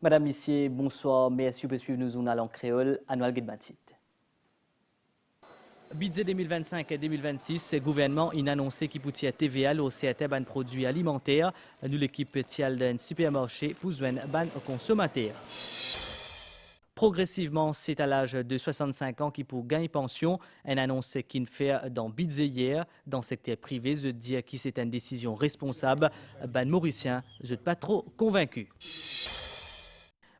Madame, Messieurs, bonsoir. Merci pour suivre nous en créole. Annual Guedmatit. Budget 2025-2026, le gouvernement a annoncé qu'il pouvait TVA au CAT ban produits alimentaires. Nous, l'équipe tiale d'un supermarché pour joindre ban consommateurs. Progressivement, c'est à l'âge de 65 ans qui pour gagner pension. Un annonce qu'il fait dans budget hier. Dans le secteur privé, je dis que c'est une décision responsable. Ban Mauricien, je ne suis pas trop convaincu.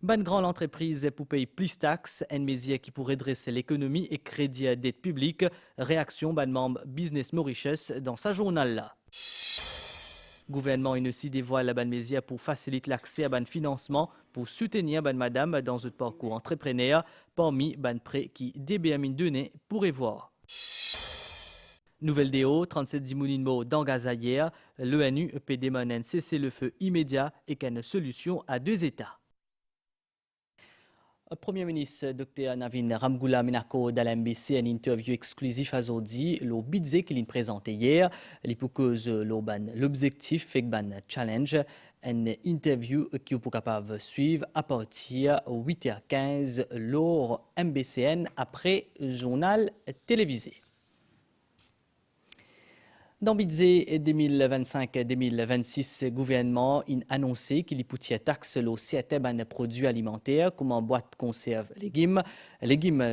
Ban grande entreprise pour payer plus taxes, une mesure qui pourrait dresser l'économie et crédit dette publique. Réaction ban membre Business Mauritius dans sa journal-là. Gouvernement aussi dévoile la ban mesure pour faciliter l'accès à ban financement pour soutenir ban madame dans un parcours entrepreneur parmi ban prêts qui DBM donné pourrait voir. Nouvelle déo, 37 Dimounino dans Gaza hier, l'ONU peut demander un cessez-le-feu immédiat et qu'une solution à deux États. Premier ministre Dr Navin Ramgoola Minako dans l'MBC une interview exclusive à Zodi, le budget qu'il a présenté hier, l'hypocause l'objectif fait ban challenge, une interview qui est capable de suivre à partir de 8h15 lors MBCN après journal télévisé. Dans le budget 2025-2026, le gouvernement a annoncé qu'il y a taxe sur certains produits alimentaires comme en boîte conserve légumes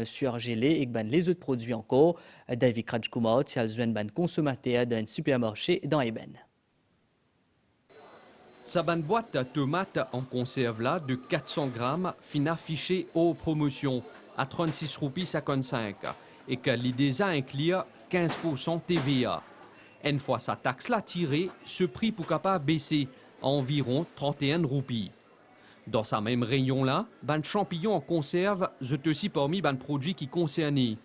surgelés et les autres produits encore. David Krajkumar, qui a besoin de consommateurs dans un supermarché dans Eben. Sa boîte de tomates en conserve là de 400 grammes fin affichée aux promotions à 36,55 € et que l'idée inclut 15% TVA. Une fois sa taxe là tirée, ce prix pour capable baisser à environ 31 roupies. Dans sa même rayon là, ban champignons en conserve sont aussi parmi ban produits qui concernés.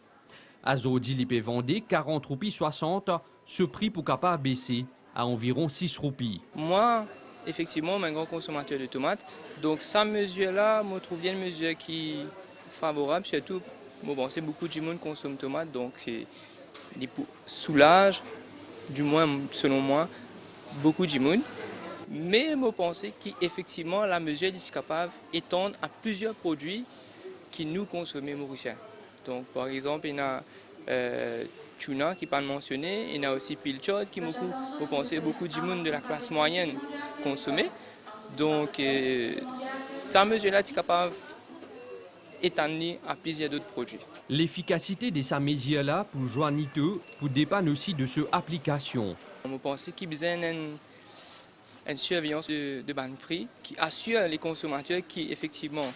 Azodi li peut vendre 40 roupies 60, ce prix pour capable baisser à environ 6 roupies. Moi, effectivement, je suis un grand consommateur de tomates, donc sa mesure là, je trouve bien une mesure qui est favorable, surtout, c'est beaucoup de gens qui consomment tomates, donc c'est soulage. Du moins selon moi, beaucoup de monde. Mais je pense qu'effectivement, la mesure est capable d'étendre à plusieurs produits qui nous consommons mauriciens. Donc, par exemple, il y a tuna qui n'est pas mentionné, il y a aussi pilchard qui, vous pensez, beaucoup de monde de la classe moyenne consommer. Donc, sa mesure-là est capable étendue à plusieurs d'autres produits. L'efficacité de sa mesure-là pour joindre pour dépendre aussi de cette application. Je pense qu'il y a besoin d'une surveillance de ban prix qui assure les consommateurs qui effectivement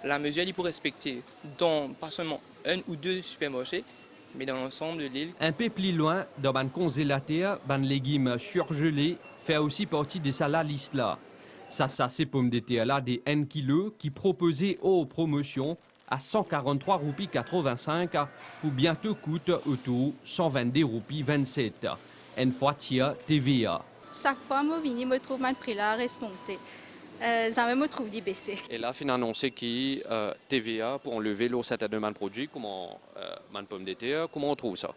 la mesure il faut respecter dans pas seulement un ou deux supermarchés, mais dans l'ensemble de l'île. Un peu plus loin, dans ban congélateur, ban légumes surgelés fait aussi partie de sa liste là. Ça c'est pommes de terre là des 1 kg qui proposaient aux promotions à 143 roupies 85 pour bientôt coûte autour 122 roupies 27. Une fois tiers TVA. Chaque fois que je me trouve mal prix là remonté. Ça me trouve baissé. Et là, fin annoncé qui TVA pour enlever l'eau cette demande produit comment man pomme de terre, comment on trouve ça?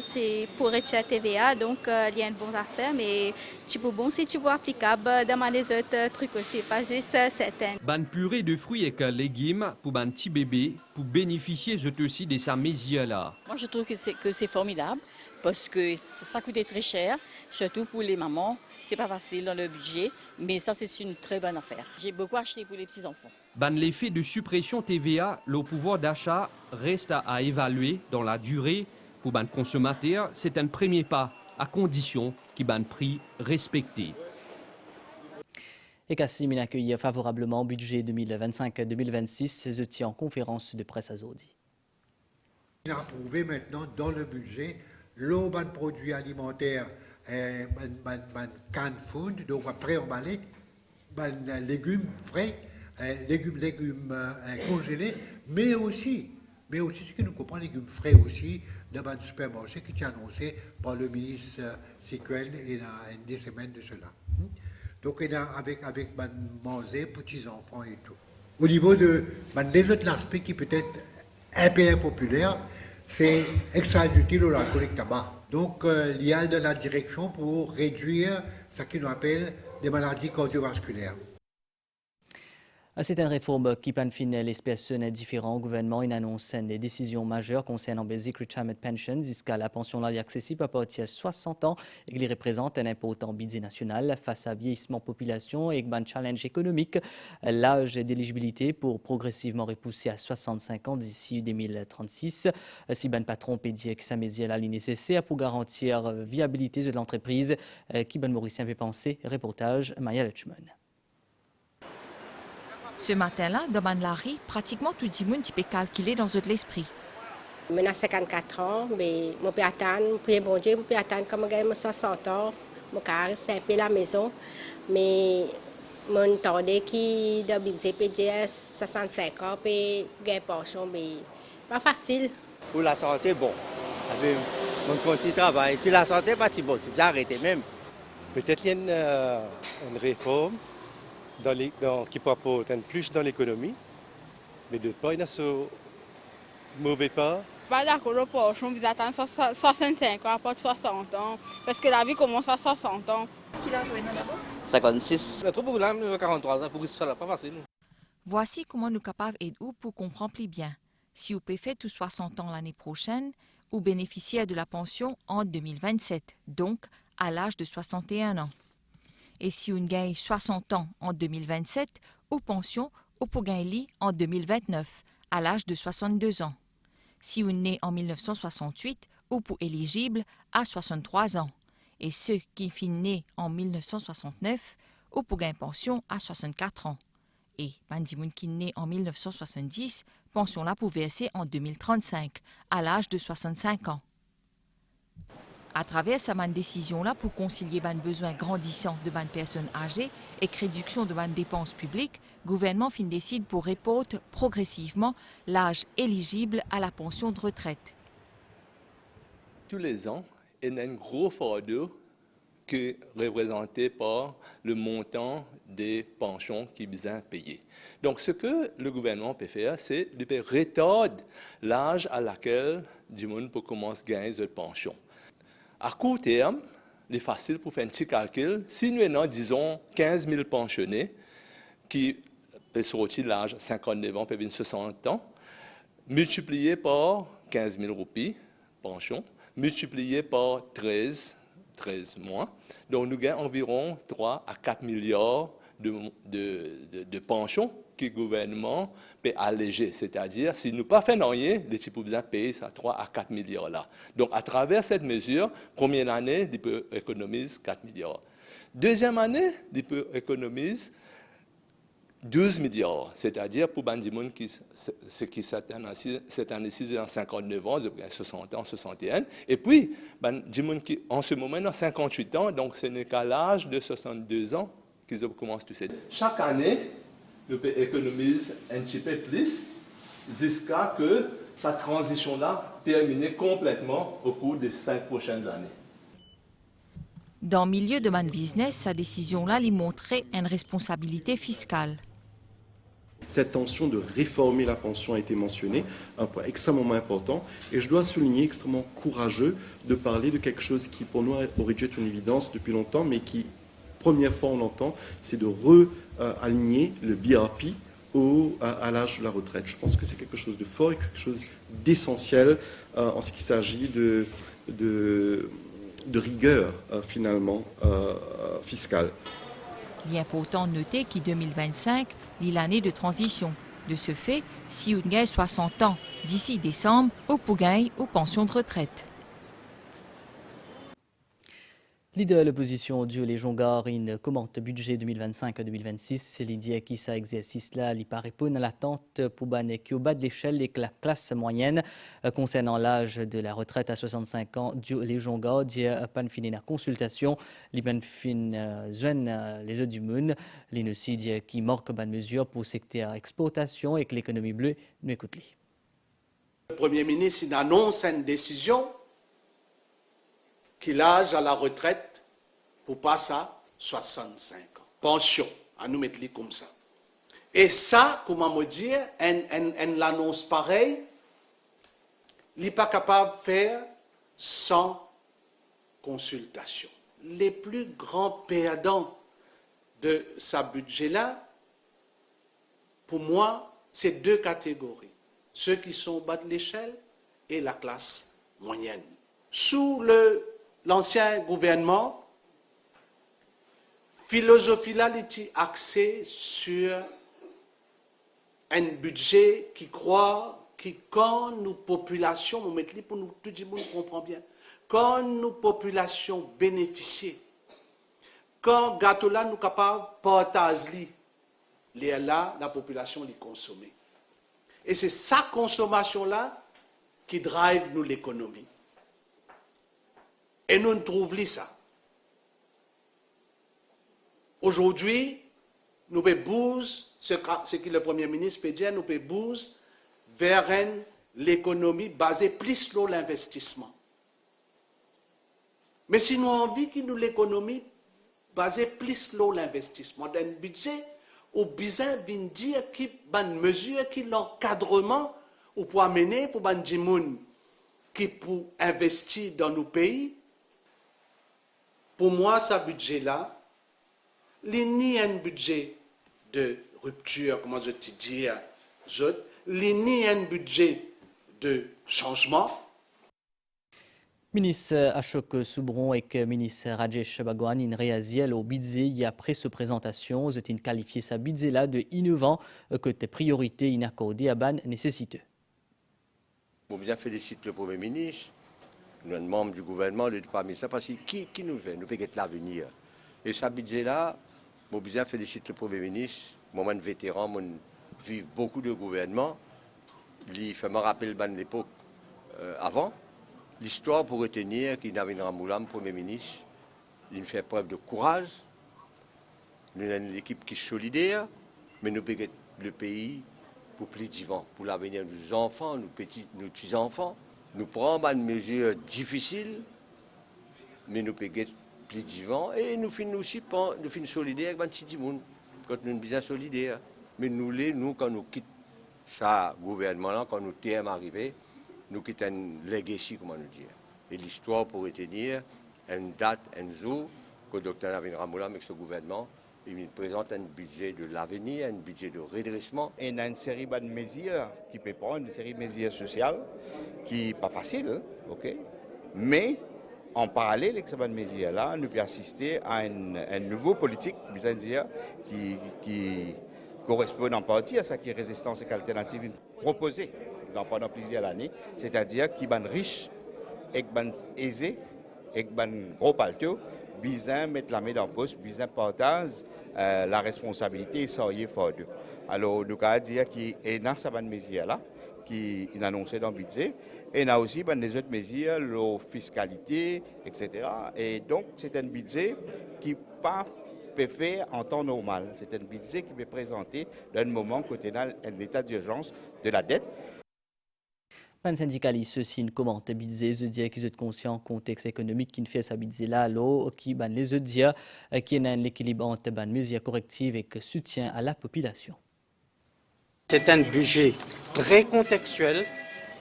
C'est pour retirer TVA, donc il y a une bonne affaire, mais si tu vois applicable dans les autres trucs aussi, pas juste certaines. Ban purée de fruits et légumes pour ban petit bébé pour bénéficier aussi de sa mesure là. Moi, je trouve que c'est formidable parce que ça coûtait très cher, surtout pour les mamans. C'est pas facile dans le budget, mais ça c'est une très bonne affaire. J'ai beaucoup acheté pour les petits enfants. Ban l'effet de suppression TVA, le pouvoir d'achat reste à évaluer dans la durée. Pour ban consommateur, c'est un premier pas, à condition qu'il ban prix respecté. Et Kassim accueilli favorablement au budget 2025-2026, je tiens en conférence de presse à Zodi. Il a approuvé maintenant dans le budget l'eau ban produits alimentaires, ban canned food, donc pré-emballé, ban légumes frais, légumes congelés, mais aussi ce que nous comprenons, légumes frais aussi, dans un supermarché qui est annoncé par le ministre Siquel il y a des semaines de cela. Donc, il y a avec manger, petits-enfants et tout. Au niveau des autres aspects qui peut être un peu impopulaire, c'est extra utile au l'alcoolique tabac. Donc, il y a de la direction pour réduire ce qu'on appelle des maladies cardiovasculaires. C'est une réforme qui panfine les personnes différentes. Le gouvernement annonce des décisions majeures concernant les retirement pensions jusqu'à la pension là accessible à partir de 60 ans et qui représente un important budget national face à vieillissement de population et un challenge économique. L'âge d'éligibilité pour progressivement repousser à 65 ans d'ici 2036. Si ben patron peut dire que ça met la ligne nécessaire pour garantir la viabilité de l'entreprise, qui ben Mauricien peut penser. Reportage Maya Lechman. Ce matin-là, dans Banlari, pratiquement tout le monde peut calculer dans l'esprit. J'ai 54 ans, mais je peux attendre, bon Dieu, je peux attendre comme j'ai 60 ans, je peux rester un peu à la maison, mais je m'entendais qu'il doit dire 65 ans, puis gagner pension, mais pas facile. Pour la santé, bon, avec mon conseil de travail, si la santé n'est pas si bonne, j'ai arrêté même. Peut-être qu'il y a une réforme qui pourra apporter plus dans l'économie, mais de pas il ce mauvais pas. Pas d'accord pour je vais attendre 65 ans, à part 60 ans, parce que la vie commence à 60 ans. Quel âge vous avez d'abord? 56. Le trop beaucoup là, 43 ans, pour que ce soit là, pas facile. Voici comment nous sommes capables d'aider pour comprendre plus bien. Si vous pouvez faire tous 60 ans l'année prochaine, ou bénéficier de la pension en 2027, donc à l'âge de 61 ans. Et si on gagne 60 ans en 2027, ou pension, ou pour gagner en 2029, à l'âge de 62 ans. Si on est né en 1968, ou pour éligible à 63 ans. Et ceux qui sont nés en 1969, ou pour gagner pension à 64 ans. Et Bandimoun qui est né en 1970, pension là pour verser en 2035, à l'âge de 65 ans. À travers cette décision-là pour concilier les besoins grandissants de les personnes âgées et réduction de les dépenses publiques, le gouvernement décide pour reporter progressivement l'âge éligible à la pension de retraite. Tous les ans, il y a un gros fardeau qui est représenté par le montant des pensions qui sont payées. Donc, ce que le gouvernement peut faire, c'est de retarder l'âge à laquelle du monde peut commencer à gagner de pension. À court terme, il est facile pour faire un petit calcul. Si nous avons, disons, 15 000 pensionnés qui peuvent sortir de l'âge 59 ans, peuvent 60 ans, multiplié par 15 000 roupies, pension, multiplié par 13 mois. Donc, nous gagnons environ 3 à 4 milliards de pensions que le gouvernement peut alléger. C'est-à-dire, si nous ne pas faisons rien, les types besoin payer ça 3 à 4 milliards là. Donc, à travers cette mesure, première année, ils peuvent économiser 4 milliards. Deuxième année, ils peuvent économiser 12 milliards. C'est-à-dire, pour les gens qui cette année-ci ont 59 ans, 60 ans, 61. Et puis, les gens qui en ce moment ont 58 ans, donc ce n'est qu'à l'âge de 62 ans qu'ils commencent tout ça. Chaque année, nous pouvons économiser un petit peu plus jusqu'à que cette transition-là termine complètement au cours des 5 prochaines années. Dans le milieu de mon business, sa décision-là lui montrait une responsabilité fiscale. Cette intention de réformer la pension a été mentionnée, un point extrêmement important. Et je dois souligner extrêmement courageux de parler de quelque chose qui, pour nous, aurait dû être une évidence depuis longtemps, mais qui, première fois on l'entend, c'est de réaligner le BRP à l'âge de la retraite. Je pense que c'est quelque chose de fort et quelque chose d'essentiel en ce qui s'agit de rigueur, finalement, fiscale. Il est important de noter qu'en 2025, est l'année de transition. De ce fait, si on gagne 60 ans d'ici décembre, on peut gagner aux pensions de retraite. Leader de l'opposition Dieu les Jongar, il commente le budget 2025-2026. C'est l'idée qui ça exercice là, il paraît pour l'attente pour banner qui au bas de l'échelle les classe moyenne concernant l'âge de la retraite à 65 ans. Dieu les Jongar dit pas fini la consultation, les ben fin les autres du monde, les aussi dit qui marque bonne mesure pour secteur exportation et que l'économie bleue nous écoute les. Le Premier ministre il annonce une décision qu'il l'âge à la retraite pour passer à 65 ans. Pension, à nous mettre comme ça. Et ça, comment me dire, l'annonce pareille, il n'est pas capable de faire sans consultation. Les plus grands perdants de ce budget-là, pour moi, c'est deux catégories. Ceux qui sont au bas de l'échelle et la classe moyenne. Sous l'ancien gouvernement, philosophie là était axée sur un budget qui croit que quand nous population, on met pour nous tout le monde comprend bien, quand nous population bénéficier, quand gâteau là nous capable partager les là la population les consommer. Et c'est sa consommation là qui drive nous l'économie. Et nous trouvons ça. Aujourd'hui, nous pouvons bouger, ce que le Premier ministre peut dire, nous pouvons bouger vers l'économie basée plus sur l'investissement. Mais si nous avons envie que nous l'économie basée plus sur l'investissement, d'un budget, ou besoin de dire qui bonne mesure, qui l'encadrement ou pour amener pour ban gens qui pour investir dans nos pays. Pour moi, ce budget-là, il n'y a un budget de rupture, comment je te dis, il n'y a un budget de changement. Ministre Ashok Soubron et ministre Rajesh Bhagwan in réagi au budget après cette présentation. Ils ont qualifié sa budget là de innovant que des priorités inaccordées à ban nécessiteux. Bon, bien félicite le Premier ministre, nous membres du gouvernement, le Premier ministre, parce que qui nous fait, nous peut être l'avenir. Et ce budget là, bon, bien félicite le Premier ministre, moi, vétéran, moi, vive beaucoup de gouvernements, il fait me rappeler de l'époque avant. L'histoire pour retenir qu'il Navin Ramgoolam, Premier ministre, il fait preuve de courage. Nous avons une équipe qui est solidaire, mais nous pouvons le pays pour plus vivant, pour l'avenir de nos enfants, nos petits-enfants. Nous prenons des mesures difficiles, mais nous pouvons être plus vivant et nous finissons aussi nous finissons solidaires avec les petits gens, quand nous sommes bien solidaires. Mais nous, quand nous quittons ce gouvernement-là, quand nous sommes arrivés, nous quittons un legacy, comment nous dire. Et l'histoire pour retenir une date, un jour, que le Dr Navin Ramgoolam avec ce gouvernement, il présente un budget de l'avenir, un budget de redressement. Et il y a une série de mesures qui peut prendre, une série de mesures sociales qui n'est pas facile, ok? Mais en parallèle avec ces mesures-là, nous pouvons assister à une nouvelle politique, qui correspond en partie à ce qui est résistance et alternative proposée pendant plusieurs années, c'est-à-dire qui est riche, et qui est aisé, et qui est gros palto, besoin mettre la main dans le poste, besoin partage la responsabilité et ça y est fort. Alors, nous avons dire qu'il y a ces mesures-là qui est annoncé dans le budget, et il y a aussi des autres mesures, la fiscalité, etc. Et donc, c'est un budget qui pas peut faire en temps normal. C'est un budget qui peut présenter dans un moment où on a un état d'urgence de la dette. Les syndicalistes aussi une commente budget, je dis qu'ils sont conscients du contexte économique qui ne fait sa budget là, qui les dire qui est un équilibre entre les mesures correctives et soutien à la population. C'est un budget très contextuel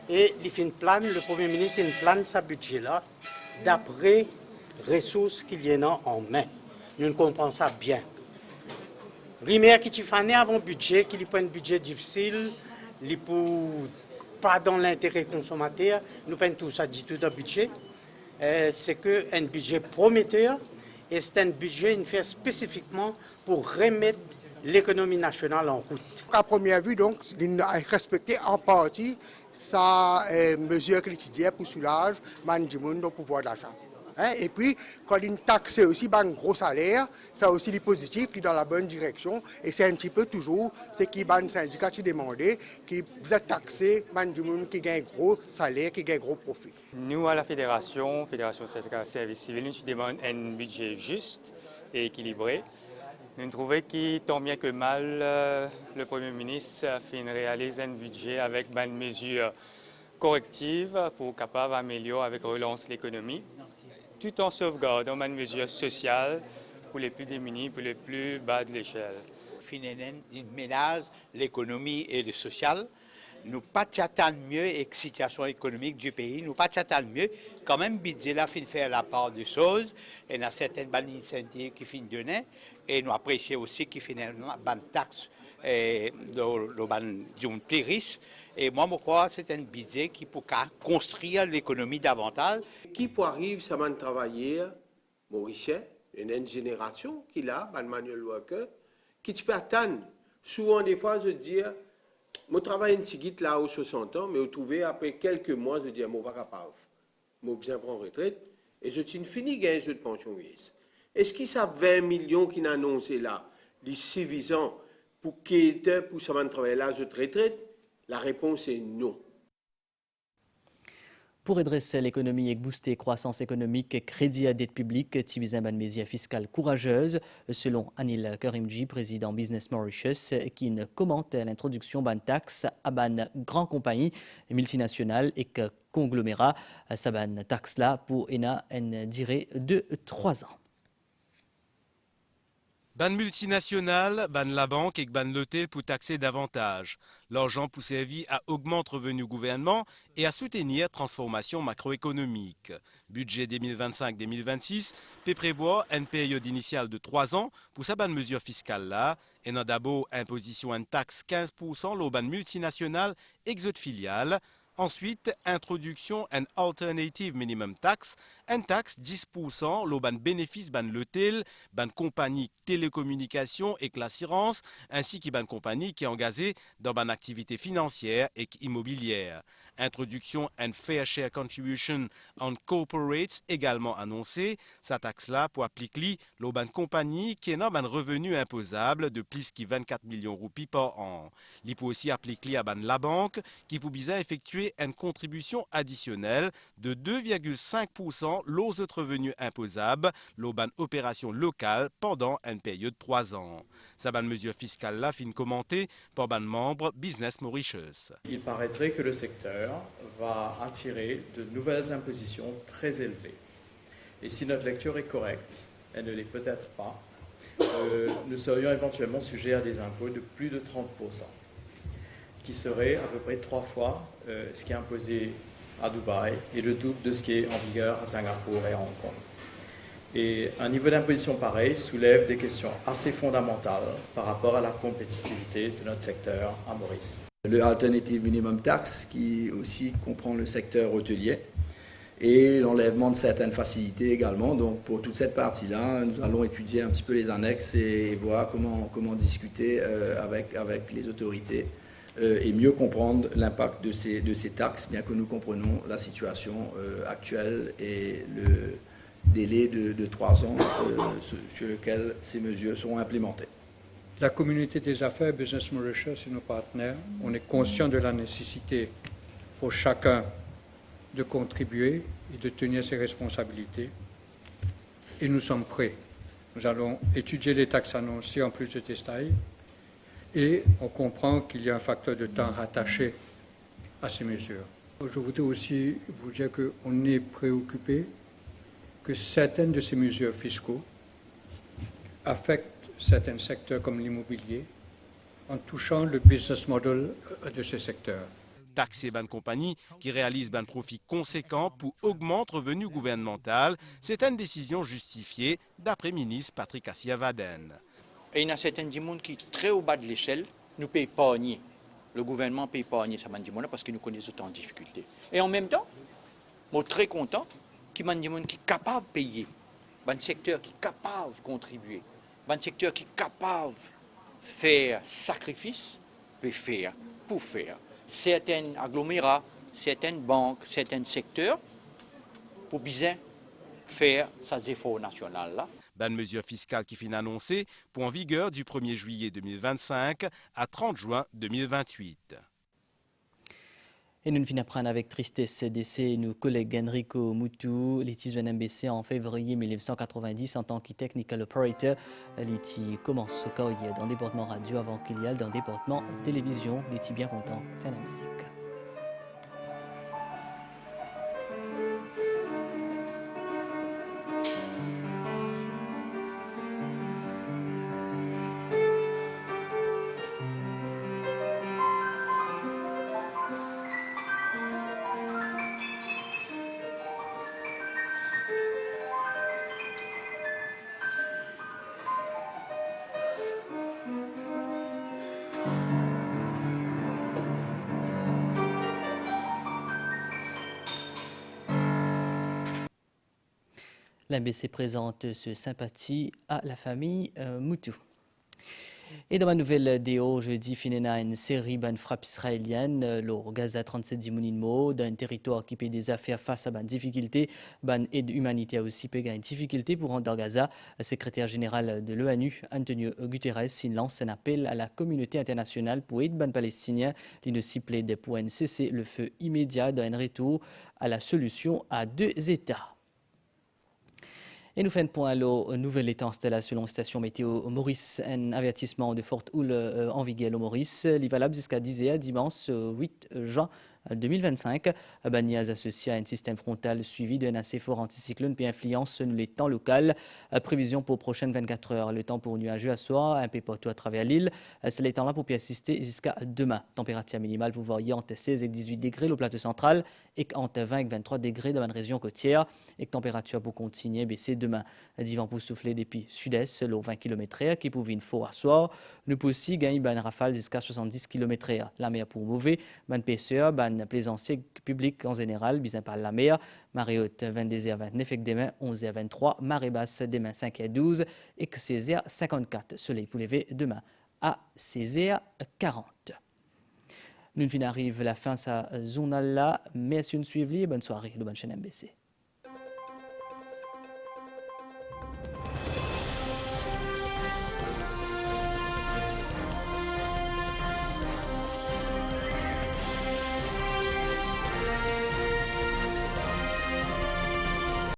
et le Premier ministre il plane sa budget là d'après les ressources qu'il y en a en main. Nous comprenons ça bien. Rimer qui tu fais avant budget, qui prend un budget difficile, il pour pas dans l'intérêt consommateur, nous prenons tout ça du tout dans le budget. C'est un budget prometteur et c'est un budget fait spécifiquement pour remettre l'économie nationale en route. À première vue, donc, il a respecté en partie sa mesure quotidienne pour soulager le pouvoir d'achat. Et puis, quand il taxe aussi un gros salaire, ça aussi est positif, il est dans la bonne direction. Et c'est un petit peu toujours ce qui est syndicat qui demandait, qui vous a taxé des gens qui gagnent gros salaire, qui gagnent gros profit. Nous, à la Fédération syndicale service civil, nous demandons un budget juste et équilibré. Nous trouvons qu'il tant bien que mal, le Premier ministre a réalisé un budget avec des mesures correctives pour capable d'améliorer avec relance l'économie, tout en sauvegardant des mesures sociales pour les plus démunis, pour les plus bas de l'échelle. Il ménage l'économie et le social. Nous pas t'attendre mieux avec la situation économique du pays. Nous pas t'attendre mieux. Quand même, budget là fin faire la part des choses. Et il y a certaines bonnes initiatives qui finissent donner. Et nous apprécions aussi qui finalement bonne taxe le plus riche. Et moi, je crois que c'est un budget qui peut construire l'économie davantage. Qui peut arriver, ça va travailler, Mauricien, une génération qui a, un manuel worker, qui peut attendre. Souvent, des fois, je dis, je travaille un petit guide là aux 60 ans, mais je trouve après quelques mois, je dis, je ne suis pas capable. Je vais bien prendre retraite. Et je suis fini gain de pension vieillesse. Est-ce qu'ils savent 20 millions qui n'ont annoncé là, les suffisants pour ça va travailler là, je retraite? La réponse est non. Pour redresser l'économie et booster croissance économique, crédit à dette publique, Tibizan ban mesure fiscale courageuse, selon Anil Karimji, président Business Mauritius, qui ne commente l'introduction ban taxe à ban grand compagnie multinationales et que conglomérat, sa ban taxe là pour une durée de 3 ans. Ban multinationale, ban la banque et ban l'hôtel pour taxer davantage. L'argent pour servir à augmenter revenu gouvernement et à soutenir transformation macroéconomique. Budget 2025-2026 peut prévoir une période initiale de 3 ans pour sa ban mesure fiscale là. Et non d'abord imposition en taxe 15% l'au ban multinationale exode filiale. Ensuite, introduction en alternative minimum tax, une taxe 10% l'au ban bénéfice ban l'hôtel, ban compagnie télécommunication et l'assurance, ainsi que ban compagnie qui est engagée dans ban activité financière et immobilière. Introduction en fair share contribution on corporates également annoncée. Sa taxe-là pour appliquer l'au ban compagnie qui est dans ban revenu imposable de plus que 24 millions de roupies par an. Il peut aussi appliquer à ban la banque qui peut bien effectuer une contribution additionnelle de 2,5% l'aux autres revenus imposables, l'au ban opération locale pendant une période de 3 ans. Sa ban mesure fiscale là fin commentée par ban membre Business Mauritius. Il paraîtrait que le secteur va attirer de nouvelles impositions très élevées. Et si notre lecture est correcte, elle ne l'est peut-être pas, nous serions éventuellement sujets à des impôts de plus de 30%, qui serait à peu près 3 fois ce qui est imposé à Dubaï et le double de ce qui est en vigueur à Singapour et à Hong Kong. Et un niveau d'imposition pareil soulève des questions assez fondamentales par rapport à la compétitivité de notre secteur à Maurice. Le Alternative Minimum Tax qui aussi comprend le secteur hôtelier et l'enlèvement de certaines facilités également. Donc pour toute cette partie-là, nous allons étudier un petit peu les annexes et voir comment discuter avec les autorités et mieux comprendre l'impact de ces taxes, bien que nous comprenons la situation actuelle et le délai de 3 ans sur lequel ces mesures seront implémentées. La communauté des affaires Business Mauritius et nos partenaires, on est conscient de la nécessité pour chacun de contribuer et de tenir ses responsabilités. Et nous sommes prêts. Nous allons étudier les taxes annoncées en plus de détails et on comprend qu'il y a un facteur de temps rattaché à ces mesures. Je voudrais aussi vous dire qu'on est préoccupé que certaines de ces mesures fiscaux affectent certains secteurs comme l'immobilier en touchant le business model de ces secteurs. Taxer ban compagnie qui réalise ban profit conséquent pour augmenter revenu gouvernemental, c'est une décision justifiée d'après ministre Patrick Assia-Waden. Et il y a certains gens qui sont très au bas de l'échelle, nous payent épargner. Le gouvernement paye épargner ça parce que nous connaissons autant de difficultés. Et en même temps, je suis très content qu'il y ait des gens qui sont capables de payer, un secteur qui est capable de contribuer. Un secteur qui est capable de faire sacrifice, peut faire pour faire. Certains agglomérats, certaines banques, certains secteurs, pour bien faire ces efforts nationaux là. Ban mesure fiscale qui finit annoncée pour en vigueur du 1er juillet 2025 à 30 juin 2028. Et nous finissons apprendre avec tristesse décès nos collègues Enrico Mutu, Liti MBC en février 1990 en tant que technical operator. Liti commence carrière dans le département radio avant qu'il y aille dans le département télévision. Liti bien content, fin la musique. L'MBC présente ce sympathie à la famille Moutou. Et dans ma nouvelle déo, jeudi, finina une série de frappes israéliennes, le Gaza 37 Dimoninmo, dans un territoire qui paie des affaires face à des difficultés, aide humanitaire aussi paie une difficulté pour rendre Gaza. Le secrétaire général de l'ONU, Antonio Guterres, lance un appel à la communauté internationale pour aider les Palestiniens. Il aussi plaide pour un cessez-le-feu immédiat dans un retour à la solution à 2 États. Et nous faisons point à la nouvelle état installée selon la station météo Maurice, un avertissement de forte houle en vigueur au Maurice. Il est valable jusqu'à 10h dimanche 8 juin 2025. Baniaz associé à un système frontal suivi d'un assez fort anticyclone puis influence les temps locaux. Prévision pour les prochaines 24 heures. Le temps pour nuageux à soir, un peu partout à travers l'île. C'est les temps là pour persister jusqu'à demain. Température minimale pour varier entre 16 et 18 degrés au plateau central et entre 20 et 23 degrés dans la région côtière. Et température pour continuer baisser demain. Divan pour souffler depuis sud-est, l'eau 20 km/h qui pouvait une fois à soir. Nous pouvons aussi gagner une rafale jusqu'à 70 km/h. La mer pour mauvais, bonne pêcheur, plaisancier public en général, bien par la mer. Marée haute 22h29 et demain 11h23. Marée basse demain 5h12 et 16h54. Soleil pour lever demain à 16h40. Nous arrive la fin de sa journal là. Merci de nous suivre. Bonne soirée, de bonne chaîne MBC.